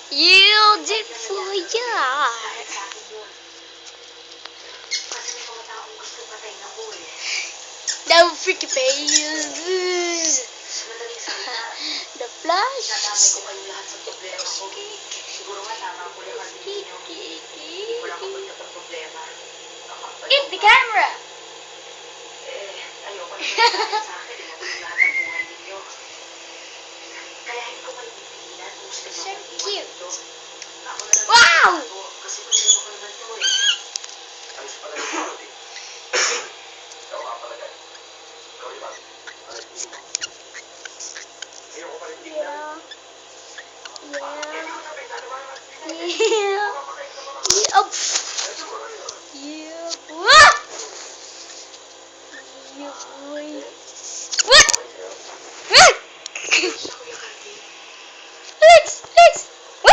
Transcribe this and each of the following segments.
Yield it for ya. The freaky face. The flash. Eat the camera. So cute. Wow! Yeah. Yeah. Yeah. Yeah. What? Yeah, boy. What? What? Lex. What? Lex. What? Lex.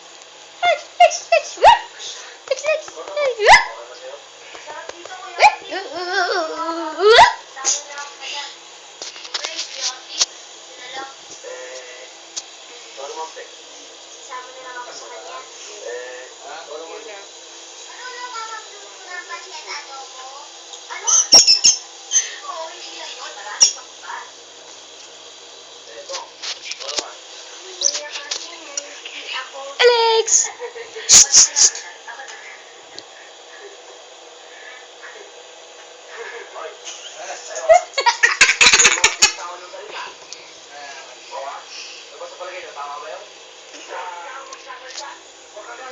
What? What? Alex!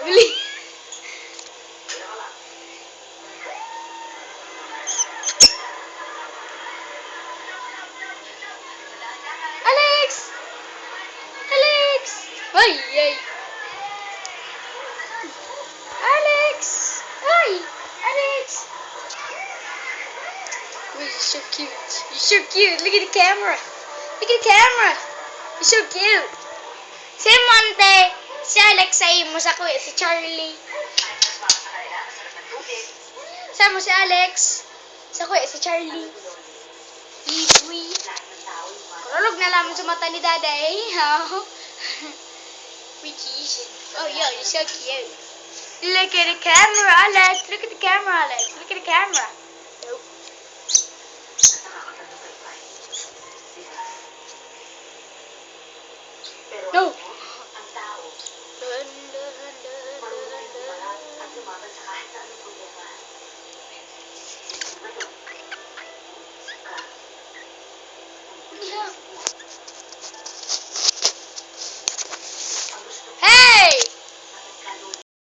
Really? Alex! Alex! Ay! Alex! Ay! Alex! Oh, you're so cute. You're so cute. Look at the camera. Look at the camera. You're so cute. Si Monte, si Alex sa imo sa kuya, si Charlie. Sa mo si Alex. Sa kuya, si Charlie. Iwi. Kurulog na lamang sa mata ni Daday. Which oh, yeah, you're so cute. Look at the camera, Alex. Look at the camera, Alex. Look at the camera. Nope. No.